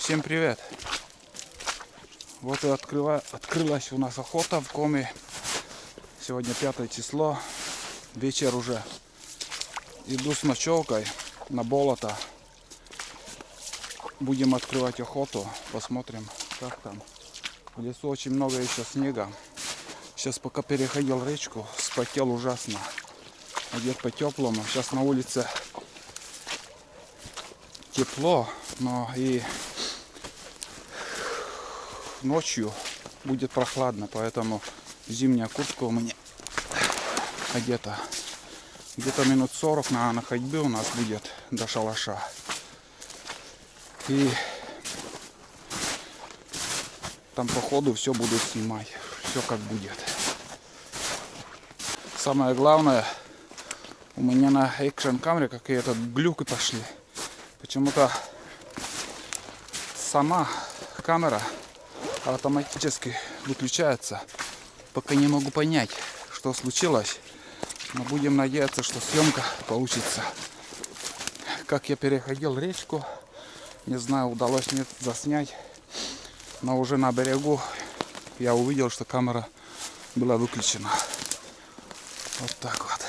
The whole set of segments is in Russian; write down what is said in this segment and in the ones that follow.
Всем привет! Вот и открылась у нас охота в Коми. Сегодня 5 число, вечер уже. Иду с ночевкой на болото. Будем открывать охоту, посмотрим, как там. В лесу очень много еще снега. Сейчас пока переходил речку, вспотел ужасно. Одет по-теплому. Сейчас на улице тепло, но и ночью будет прохладно, поэтому зимняя куртка у меня одета. Где-то минут 40 на ходьбе у нас будет до шалаша. И там по ходу все буду снимать. Все как будет. Самое главное, у меня на экшн камере какие-то глюки пошли. Почему-то сама камера автоматически выключается. Пока не могу понять, что случилось. Но будем надеяться, что съемка получится. Как я переходил речку, не знаю, удалось мне заснять. Но уже на берегу я увидел, что камера была выключена. Вот так вот.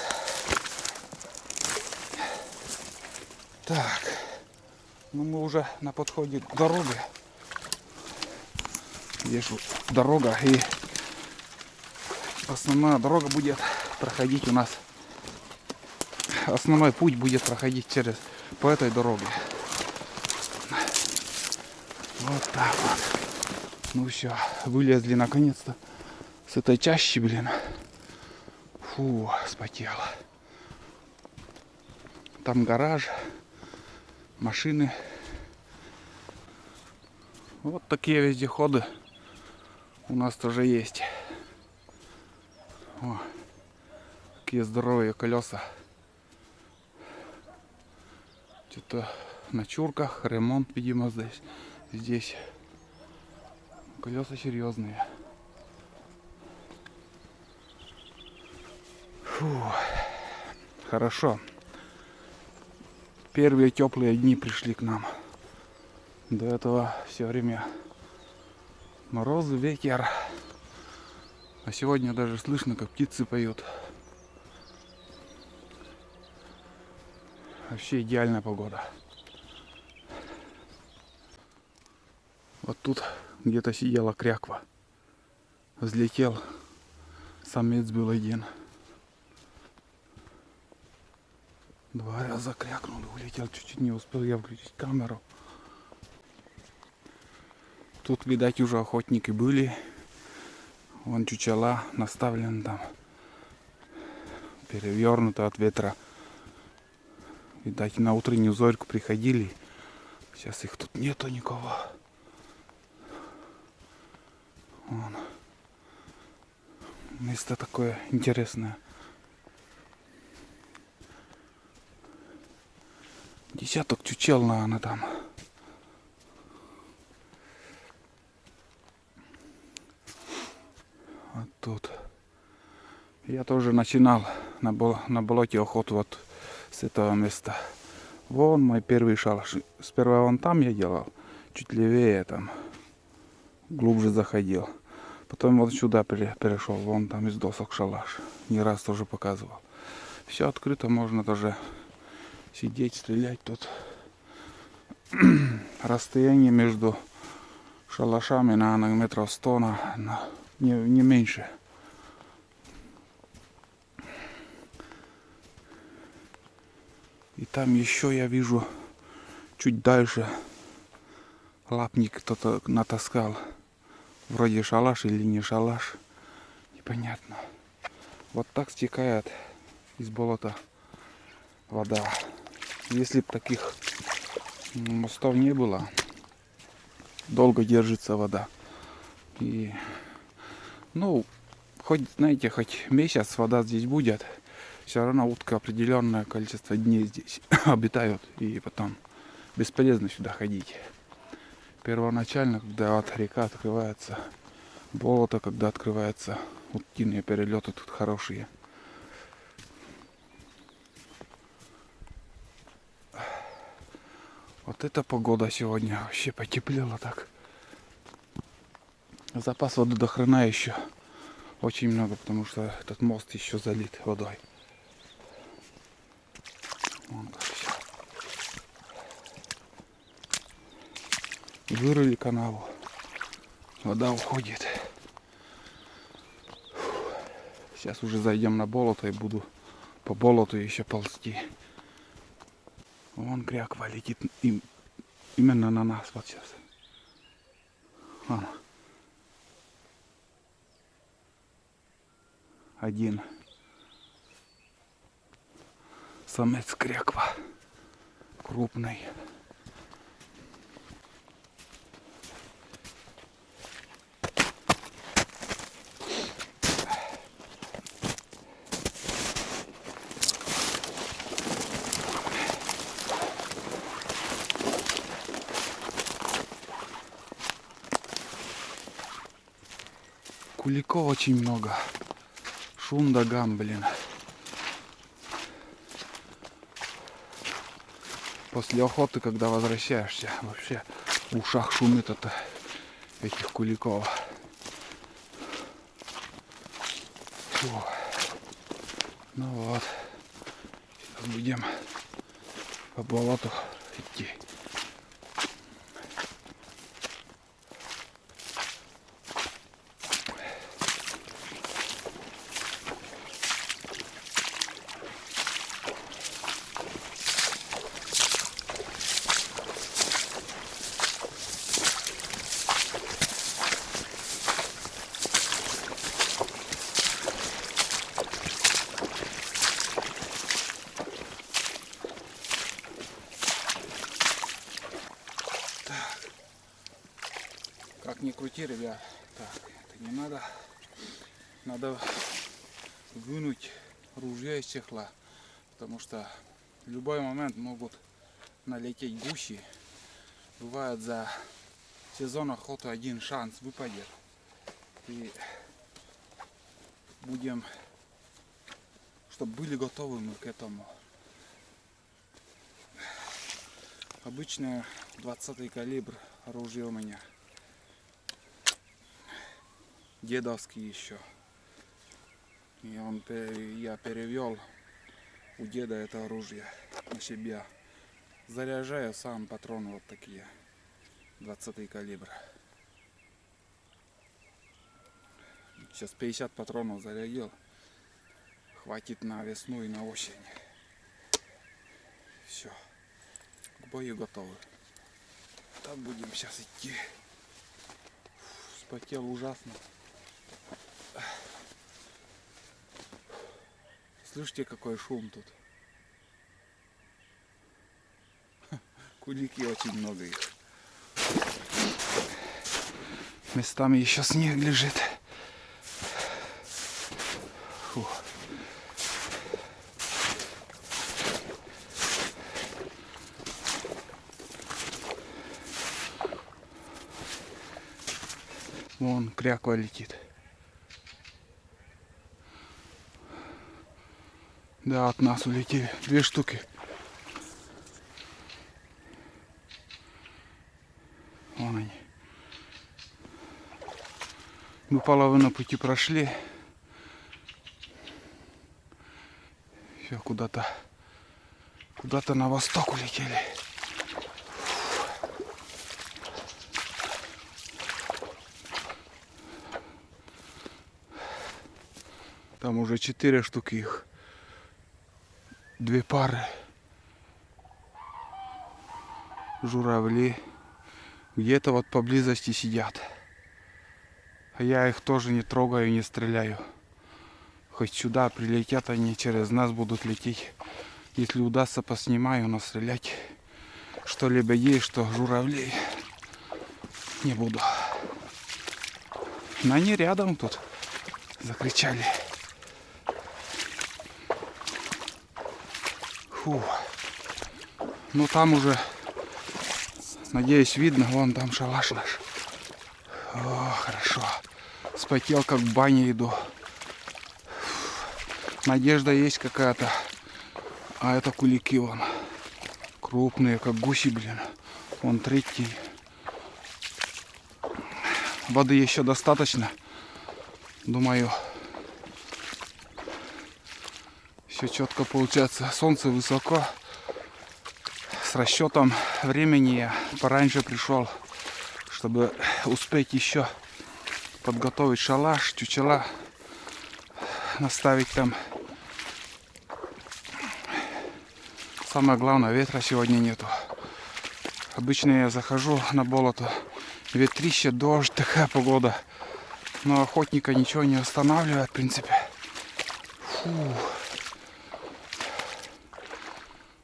Так. Ну мы уже на подходе к дороге. Здесь дорога, и основная дорога будет проходить у нас. Основной путь будет проходить по этой дороге. Вот так вот. Ну все, вылезли наконец-то с этой чащи, блин. Фу, спотело. Там гараж, машины. Вот такие вездеходы у нас тоже есть. О, какие здоровые колеса. Что-то на чурках, ремонт, видимо, здесь. Колеса серьезные. Фу, хорошо. Первые теплые дни пришли к нам. До этого все время морозы, ветер. А сегодня даже слышно, как птицы поют. Вообще идеальная погода. Вот тут где-то сидела кряква. Взлетел. Самец был один. 2 раза крякнул и улетел. Чуть-чуть не успел я включить камеру. Тут, видать, уже охотники были. Вон чучела наставлены там. Перевернуты от ветра. Видать, на утреннюю зорьку приходили. Сейчас их тут нету никого. Вон. Место такое интересное. Десяток чучел, наверное, там. Вот тут. Я тоже начинал на болоте охоту вот с этого места. Вон мой первый шалаш. Сперва вон там я делал. Чуть левее там. Глубже заходил. Потом вот сюда перешел. Вон там из досок шалаш. Не раз тоже показывал. Все открыто, можно даже сидеть, стрелять тут. Расстояние между шалашами, наверное, метров 100, не меньше. И там еще я вижу чуть дальше лапник кто-то натаскал. Вроде шалаш или не шалаш. Непонятно. Вот так стекает из болота вода. Если бы таких мостов не было, долго держится вода. И, ну, хоть, знаете, хоть месяц вода здесь будет, все равно утка определенное количество дней здесь обитают. И потом бесполезно сюда ходить. Первоначально, когда вот река открывается, болото, когда открывается, утиные перелеты тут хорошие. Вот эта погода сегодня вообще потеплела так. Запас воды до хрена еще. Очень много, потому что этот мост еще залит водой. Вон как все. Вырыли канаву. Вода уходит. Сейчас уже зайдем на болото и буду по болоту еще ползти. Вон кряква летит именно на нас вот сейчас. Вон. Один самец кряква. Крупный. Куликов очень много. Шундагам, блин. После охоты, когда возвращаешься, вообще в ушах шумит от этих куликов. Фу. Ну вот. Сейчас будем по болоту идти. Как ни крути, ребят. Так, это не надо. Надо вынуть ружье из чехла. Потому что в любой момент могут налететь гуси. Бывает за сезон охоты один шанс выпадет. И будем, чтобы были готовы мы к этому. Обычное 20-й калибр оружие у меня. Дедовский еще. И я перевел у деда это оружие на себя. Заряжаю сам патроны вот такие. 20-й калибр. Сейчас 50 патронов зарядил. Хватит на весну и на осень. Все. К бою готовы. Так будем сейчас идти. Вспотел ужасно. Слышите, какой шум тут? Кулики очень много их. Местами еще снег лежит. Фу. Вон кряква летит. Да, от нас улетели 2 штуки. Вон они. Мы половину пути прошли. Все, куда-то на восток улетели. Там уже 4 штуки их. 2 пары. Журавли. Где-то вот поблизости сидят. А я их тоже не трогаю, не стреляю. Хоть сюда прилетят, они через нас будут лететь. Если удастся, поснимаю, но стрелять что лебедей, что журавлей не буду. Но они рядом тут закричали. Фу. Ну там уже, надеюсь, видно. Вон там шалаш наш. О, хорошо. Спотел, как в бане иду. Надежда есть какая-то. А это кулики вон. Крупные, как гуси, блин. Вон третий. Воды еще достаточно. Думаю, все четко получается. Солнце высоко. С расчетом времени я пораньше пришел, чтобы успеть еще подготовить шалаш, чучела, наставить там. Самое главное, ветра сегодня нету. Обычно я захожу на болото, ветрище, дождь, такая погода. Но охотника ничего не останавливает, в принципе. Фу.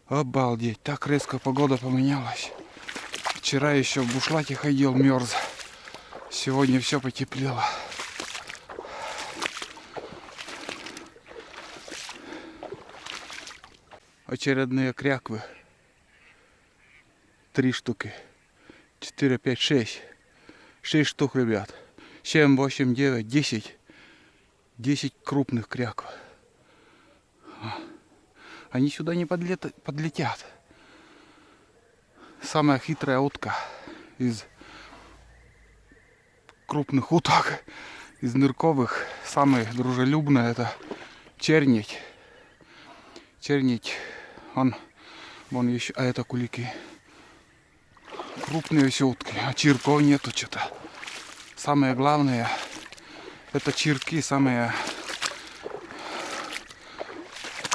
Обалдеть, так резко погода поменялась. Вчера еще в бушлате ходил, мерз. Сегодня все потеплело. Очередные кряквы. 3 штуки. 4, 5, 6. 6 штук, ребят. 7, 8, 9, 10. 10 крупных крякв. Они сюда не подлетят. Самая хитрая утка из крупных уток, из нырковых, самая дружелюбная, это чернить. Чернить, вон еще, а это кулики. Крупные все утки, а чирков нету что-то. Самое главное, это чирки, самые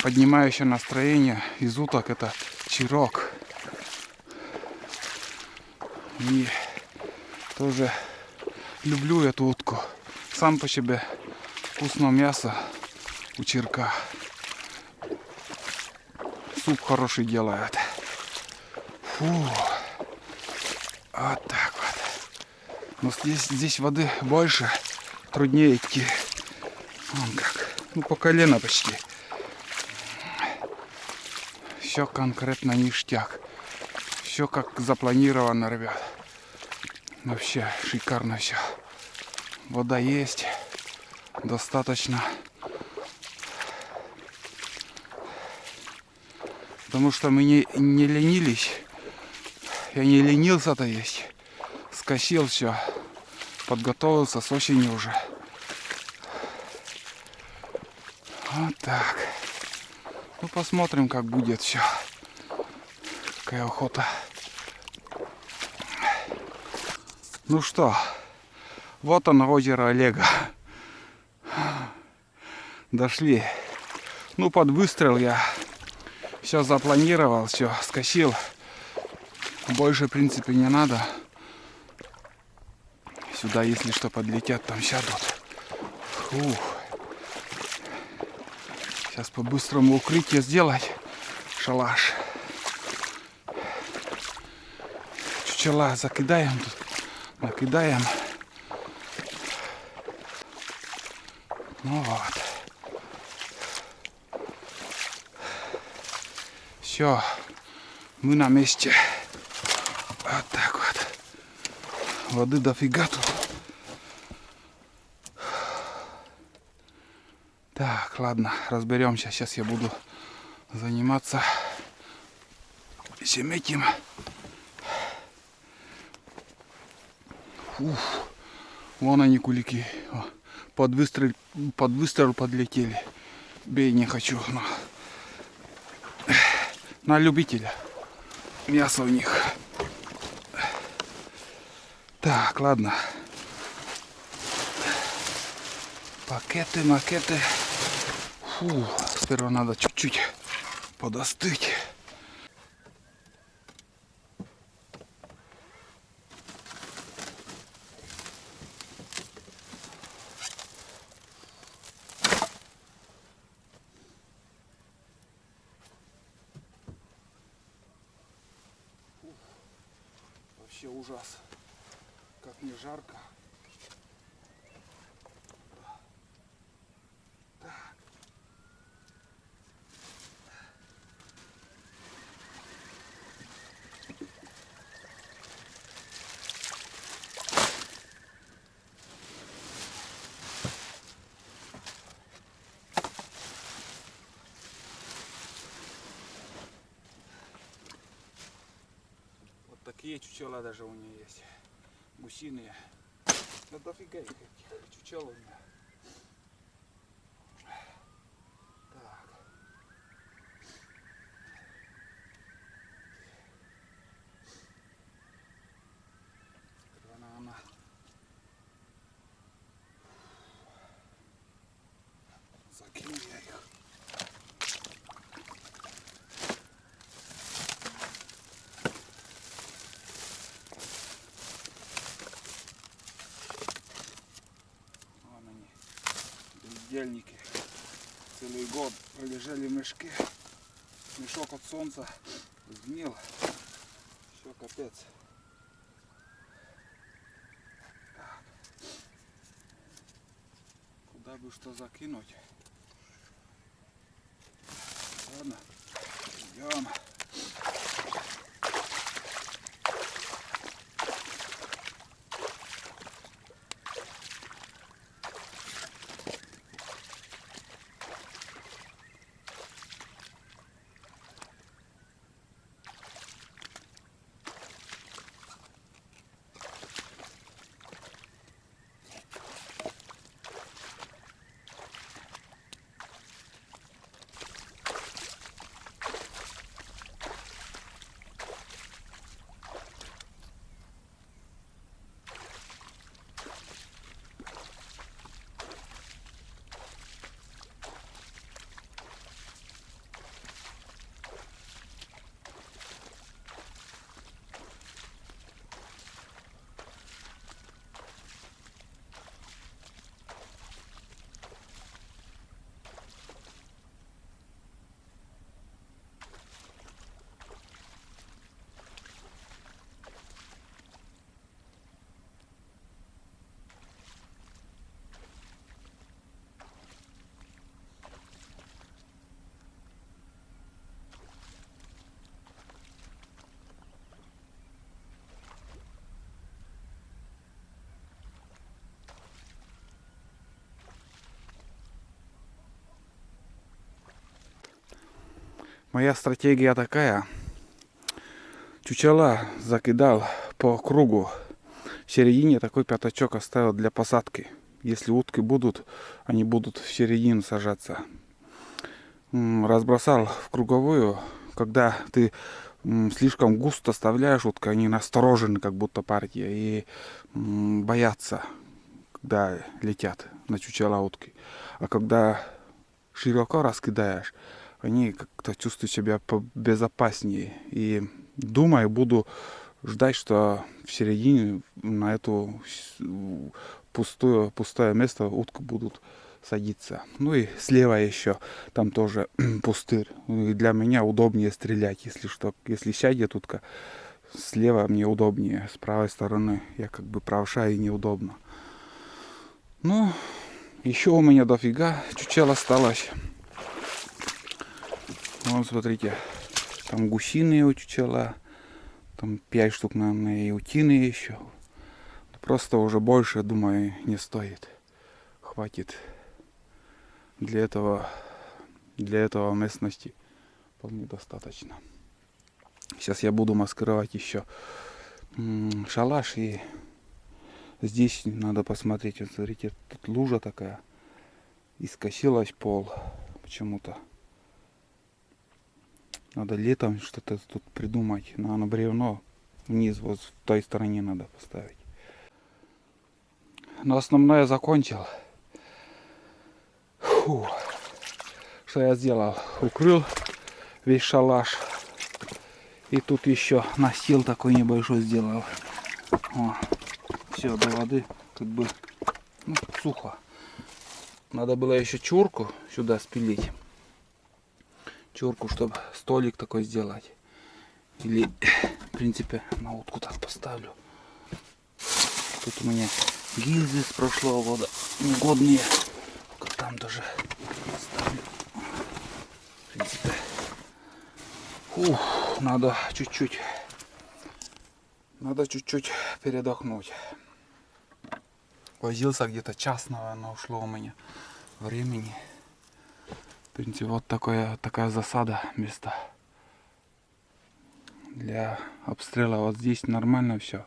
поднимающее настроение из уток, это чирок. И тоже люблю эту утку. Сам по себе вкусное мясо у чирка. Суп хороший делает. Фу. Вот так вот. Но здесь воды больше, труднее идти. Вон как. Ну, по колено почти. Все конкретно ништяк. Все как запланировано, ребят. Вообще шикарно все. Вода есть. Достаточно. Потому что мы не ленились. Я не ленился-то есть. Скосил все. Подготовился с осени уже. Вот так. Ну, посмотрим, как будет все. Какая охота. Ну что, вот оно, озеро Олега. Дошли. Ну, под выстрел я все запланировал, все скосил. Больше, в принципе, не надо. Сюда, если что, подлетят, там сядут. Фух. Сейчас по-быстрому укрытие сделать. Шалаш. Чучела закидаем тут. Накидаем. Ну вот. Все. Мы на месте. Вот так вот. Воды дофига тут. Так, ладно, разберемся. Сейчас я буду заниматься всем этим. Ух, вон они, кулики. Под выстрел подлетели. Бей не хочу, но на любителя. Мясо у них. Так, ладно. Пакеты, макеты. Фу, сперва надо чуть-чуть подостыть. Вообще ужас. Как мне жарко. такие чучела даже у меня есть. Гусиные. Да дофига их этих чучел у меня. Так. Она. Закину я их. Вон они, бездельники. Целый год пролежали в мешке. Мешок от солнца сгнил. Все капец. Так. Куда бы что закинуть? Ладно, идем. Моя стратегия такая. Чучела закидал по кругу. В середине такой пятачок оставил для посадки. Если утки будут, они будут в середину сажаться. Разбросал в круговую. Когда ты слишком густо оставляешь утки, они насторожены, как будто партия, и боятся, когда летят на чучела утки. А когда широко раскидаешь, они как-то чувствуют себя безопаснее. И думаю, буду ждать, что в середине на эту пустое место утку будут садиться. Ну и слева еще там тоже пустырь. И для меня удобнее стрелять, если что. Если сядет утка, слева мне удобнее. С правой стороны я как бы правша и неудобно. Ну, еще у меня дофига чучел осталось. Вон, смотрите, там гусиные у чучела. Там 5 штук, наверное, и утины еще. Просто уже больше, думаю, не стоит. Хватит для этого местности вполне достаточно. Сейчас я буду маскировать еще шалаш. И здесь надо посмотреть. Вот смотрите, тут лужа такая. И скосилась пол почему-то. Надо летом что-то тут придумать. Наверное, бревно вниз, вот в той стороне надо поставить. Но основное закончил. Фу. Что я сделал? Укрыл весь шалаш. И тут еще настил такой небольшой сделал. Все, до воды как бы сухо. Надо было еще чурку сюда спилить. Чурку, чтобы столик такой сделать. Или, в принципе, на утку так поставлю. Тут у меня гильзы с прошлого года негодные. Там тоже ставлю. В принципе. Надо чуть-чуть передохнуть. Возился где-то час, наверное, ушло у меня времени. В принципе, вот такая засада места Для обстрела вот здесь нормально все.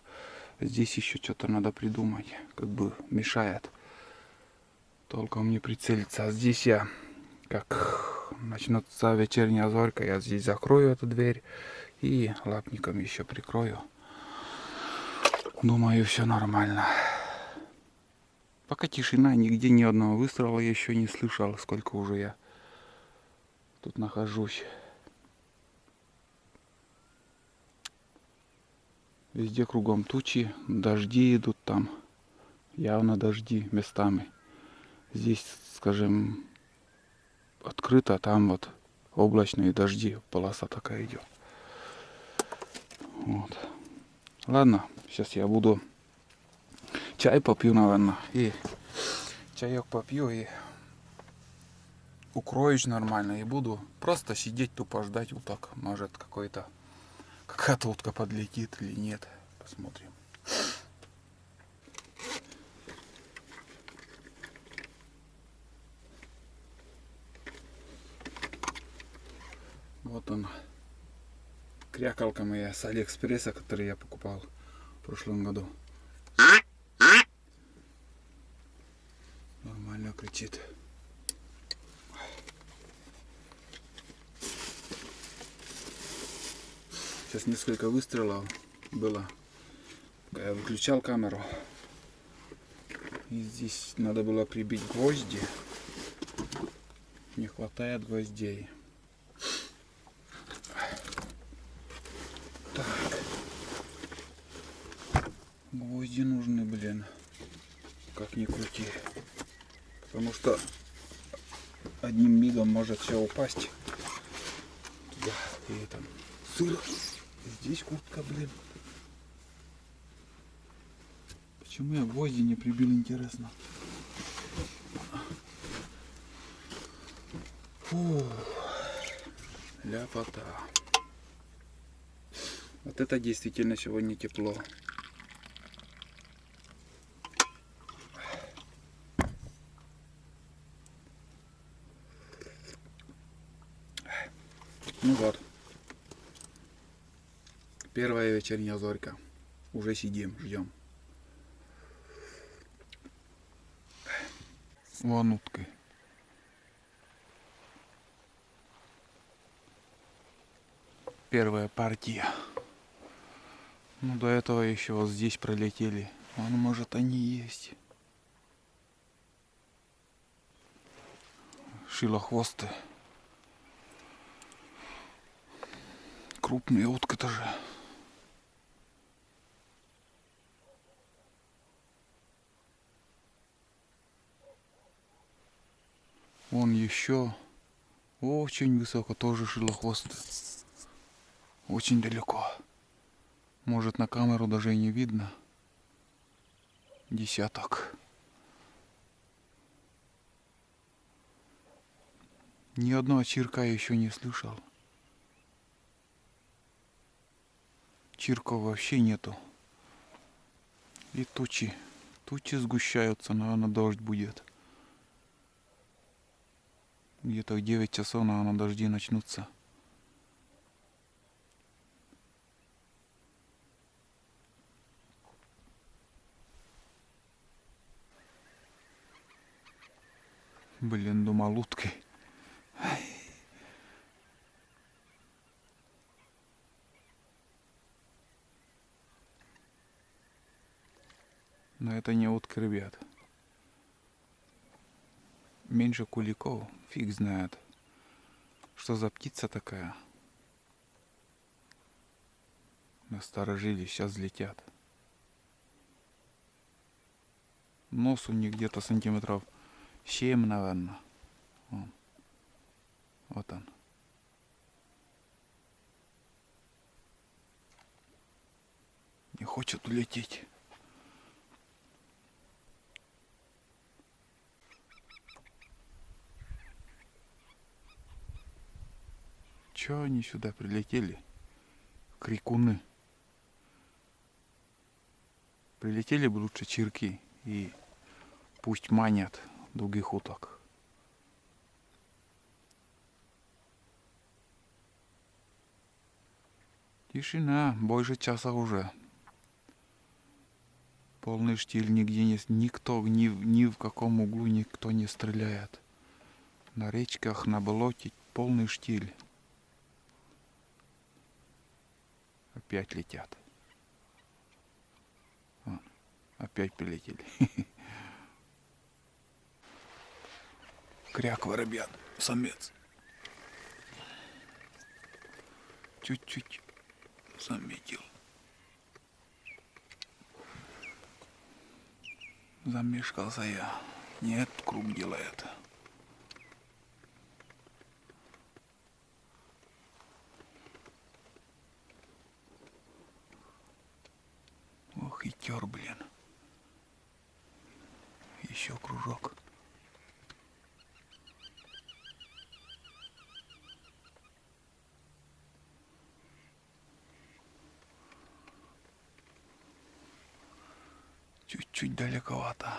Здесь еще что-то надо придумать. Как бы мешает. Толком не прицелиться. А здесь я, как начнется вечерняя зорька, я здесь закрою эту дверь и лапником еще прикрою. Думаю, все нормально. Пока тишина, нигде ни одного выстрела я еще не слышал, сколько уже я тут нахожусь. Везде кругом тучи, дожди идут там. Явно дожди местами. Здесь, скажем, открыто, там вот облачные дожди, полоса такая идет. Вот. Ладно, сейчас я буду чай попью, наверное, и чаек попью и укроюсь нормально и буду просто сидеть тупо ждать уток. Может какая-то утка подлетит или нет. Посмотрим. Вот он. Крякалка моя с Алиэкспресса, который я покупал в прошлом году. Нормально кричит. Сейчас несколько выстрелов было. Я выключал камеру. И здесь надо было прибить гвозди. Не хватает гвоздей. Так. Гвозди нужны, блин. Как ни крути. Потому что одним мигом может все упасть. Туда. И там сыр. Здесь куртка, блин. Почему я гвозди не прибил, интересно? Фу. Ляпота. Вот это действительно сегодня тепло. Ну вот. Первая вечерняя зорька. Уже сидим, ждем. Вон утки. Первая партия. Ну до этого еще вот здесь пролетели. Вон, может, они есть. Шилохвосты. Крупные утки тоже. Вон еще очень высоко тоже шилохвосты. Очень далеко. Может, на камеру даже и не видно. Десяток. Ни одного чирка я еще не слышал. Чирков вообще нету. И тучи. Тучи сгущаются, наверное, дождь будет. Где-то в 9 часов, наверное, дожди начнутся. Блин, думал, утки. Но это не утки, ребят. Меньше куликов, фиг знает. Что за птица такая? Насторожили, сейчас взлетят. Нос у них где-то сантиметров 7, наверное. Вот он. Не хочет улететь. Чё они сюда прилетели? Крикуны. Прилетели бы лучше чирки и пусть манят других уток. Тишина, больше часа уже. Полный штиль, нигде не... Никто, ни в каком углу никто не стреляет. На речках, на болоте полный штиль. Опять летят. Опять прилетели. Кряк воробьян, самец. Чуть-чуть заметил. Замешкался я. Нет, круг делает. Ох, и тер, блин. Еще кружок. Чуть-чуть далековато.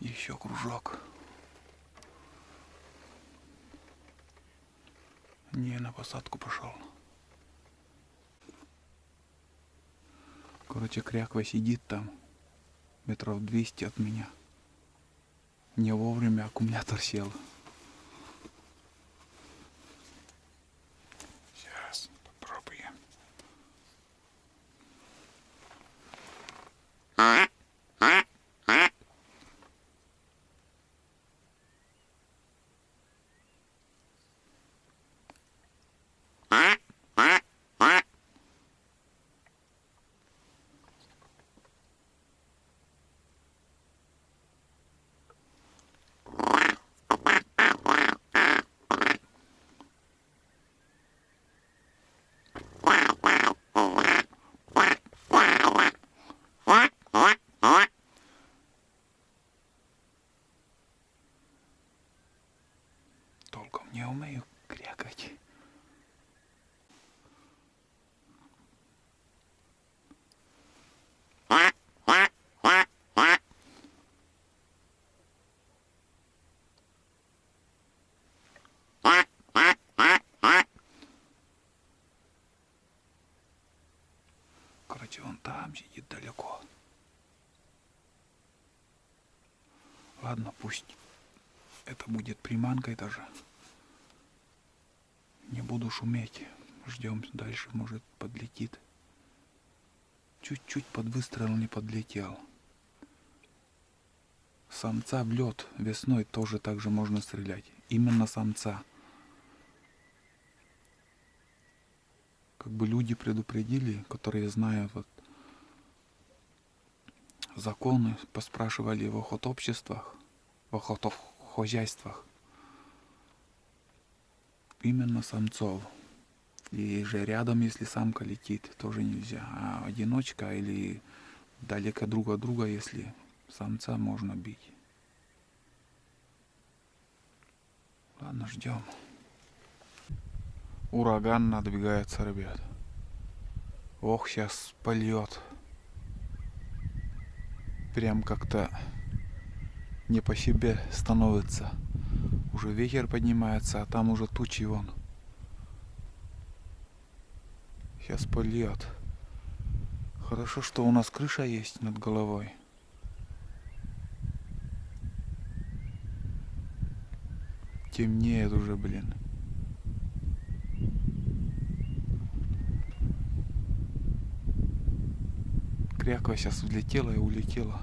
Еще кружок. Не, на посадку пошел. Короче, кряква сидит там. Метров 200 от меня. Не вовремя аккумулятор сел. Сейчас попробуем. Толком не умею крякать. Короче, он там сидит далеко. Ладно, пусть это будет приманкой даже. Не буду шуметь. Ждем дальше, может подлетит. Чуть-чуть под выстрел не подлетел. Самца в лед весной тоже так же можно стрелять. Именно самца. Как бы люди предупредили, которые знают вот законы, поспрашивали в охотобществах, в охотохозяйствах. Именно самцов. И же рядом, если самка летит, тоже нельзя. А одиночка или далеко друг от друга, если самца, можно бить. Ладно, ждем. Ураган надвигается, ребят. Ох, сейчас польет. Прям как-то не по себе становится. Уже ветер поднимается, а там уже тучи вон. Сейчас польет. Хорошо, что у нас крыша есть над головой. Темнеет уже, блин. Кряква сейчас взлетела и улетела.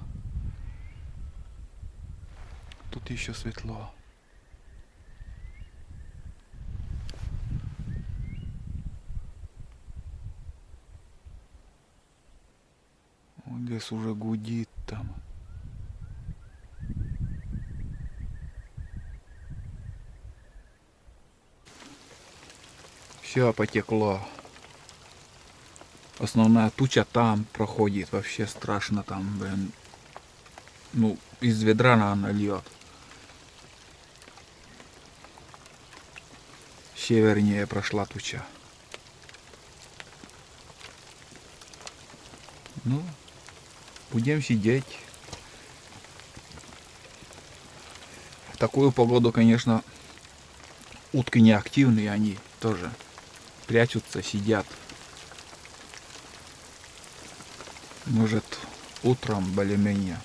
Тут еще светло. Лес уже гудит там. Все потекло. Основная туча там проходит. Вообще страшно там, блин. Ну, из ведра она льет. Севернее прошла туча. Ну, будем сидеть. В такую погоду, конечно, утки не активные, они тоже прячутся, сидят. Может, утром более-менее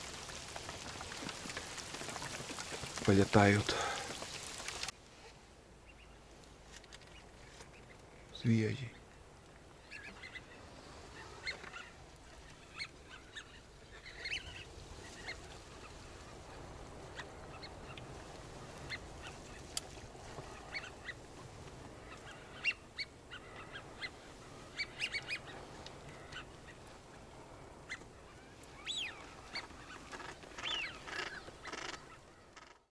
полетают. Связи.